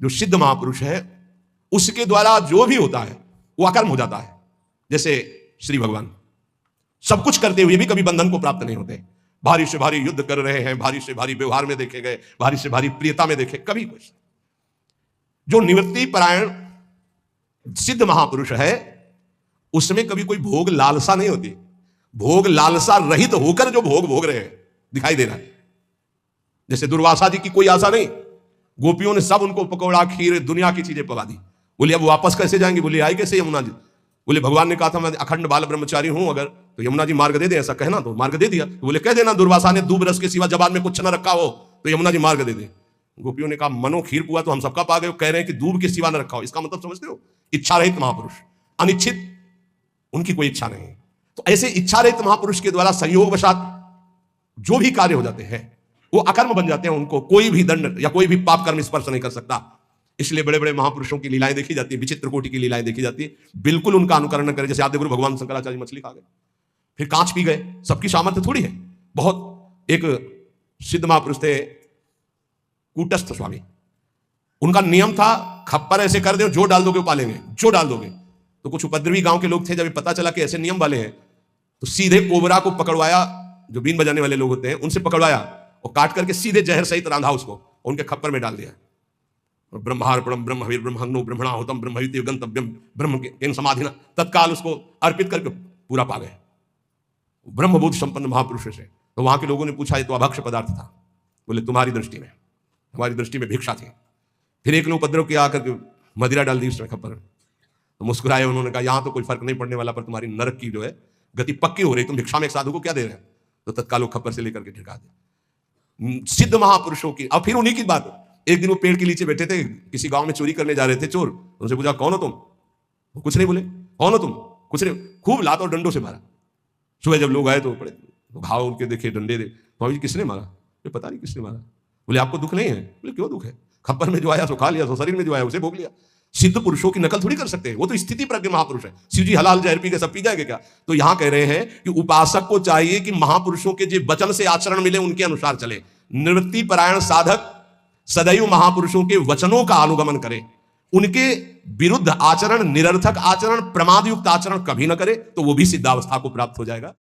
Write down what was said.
जो सिद्ध महापुरुष है उसके द्वारा जो भी होता है वो अकर्म हो जाता है। जैसे श्री भगवान सब कुछ करते हुए भी कभी बंधन को प्राप्त नहीं होते। भारी से भारी युद्ध कर रहे हैं, भारी से भारी व्यवहार में देखे गए, भारी से भारी प्रियता में देखे, कभी कुछ। जो निवृत्ति परायण सिद्ध महापुरुष है उसमें कभी कोई भोग लालसा नहीं होती। भोग लालसा रहित होकर जो भोग भोग रहे हैं दिखाई दे रहा है। जैसे दुर्वासा जी की कोई आशा नहीं, गोपियों ने सब उनको पकौड़ा खीर दुनिया की चीजें पका दी। बोले अब वापस कैसे जाएंगे? बोले आए कैसे यमुना जी? बोले भगवान ने कहा था मैं अखंड बाल ब्रह्मचारी हूं, अगर तो यमुना जी मार्ग दे दे, ऐसा कहना। तो मार्ग दे दिया। तो बोले कह देना दुर्वासा ने दूब रस के सिवा जबान में कुछ न रखा हो तो यमुना जी मार्ग दे दे। गोपियों ने कहा मनो खीर पुआ तो हम सबका पा गए, कह रहे हैं कि दूब के सिवा न रखा हो। इसका मतलब समझते हो? इच्छा रहित महापुरुष, अनिच्छित, उनकी कोई इच्छा नहीं। तो ऐसे इच्छा रहित महापुरुष के द्वारा संयोग वशात जो भी कार्य हो जाते हैं वो अकर्म बन जाते हैं। उनको कोई भी दंड या कोई भी पाप कर्म स्पर्श नहीं कर सकता। इसलिए बड़े बड़े महापुरुषों की लीलाएं देखी जाती है, विचित्र कोटि की लीलाएं देखी जाती है। बिल्कुल उनका अनुकरण न करें। जैसे आद्य गुरु भगवान शंकराचार्य मछली खा गए, फिर कांच पी गए, सबकी सामर्थ्य थोड़ी है। बहुत एक सिद्ध महापुरुष थे कूटस्थ स्वामी, उनका नियम था खप्पर ऐसे कर दो जो डाल दोगे वो पालेंगे, जो डाल दोगे। तो कुछ उपद्रवी गांव के लोग थे, जब पता चला कि ऐसे नियम वाले हैं तो सीधे कोबरा को पकड़वाया, जो बीन बजाने वाले लोग होते हैं उनसे पकड़वाया और काट करके सीधे जहर सहित रांधा उसको, उनके खप्पर में डाल दिया। ब्रह्मार्पणम ब्रह्मवीर ब्रह्मग्नो ब्रह्मणाहुतम ब्रह्मयुति गंतव्यम ब्रह्म के समाधिना, तत्काल उसको अर्पित करके पूरा पा गए। ब्रह्मबोध संपन्न महापुरुष से। तो वहां के लोगों ने पूछा ये तो अभक्ष्य पदार्थ था। बोले तुम्हारी दृष्टि में, हमारी दृष्टि में भिक्षा थी। फिर एक ने उपद्रव किया, आकर मदिरा डाल दी उसमें खप्पर। तो मुस्कुराए, उन्होंने कहा यहां तो कोई फर्क नहीं पड़ने वाला, पर तुम्हारी नरक की जो है गति पक्की हो रही, तुम भिक्षा में एक साधु को क्या दे रहे हैं? तो तत्काल खप्पर से लेकर के ढिका दे। सिद्ध महापुरुषों की। अब फिर उन्हीं की बात, एक दिन वो पेड़ के नीचे बैठे थे, किसी गांव में चोरी करने जा रहे थे चोर। उनसे पूछा कौन हो तुम? वो कुछ नहीं बोले। कौन हो तुम? कुछ नहीं। खूब लात और डंडों से मारा। सुबह जब लोग आए तो पड़े घाव उनके देखे, डंडे दे। तो किसने मारा? ये पता नहीं किसने मारा। बोले आपको दुख नहीं है? बोले क्यों दुख है? खप्पर में जो आया सो खा लिया, सो शरीर में जो आया उसे भोग लिया। सिद्ध पुरुषों की नकल थोड़ी कर सकते हैं, वो तो स्थिति प्रज्ञ महापुरुष है। शिव जी हलाल जहर पी के सब पी जाएंगे क्या? तो यहां कह रहे हैं कि उपासक को चाहिए कि महापुरुषों के जो वचन से आचरण मिले उनके अनुसार चले। निवृत्ति परायण साधक सदैव महापुरुषों के वचनों का अनुगमन करे, उनके विरुद्ध आचरण, निरर्थक आचरण, प्रमादयुक्त आचरण कभी न करे, तो वो भी सिद्धावस्था को प्राप्त हो जाएगा।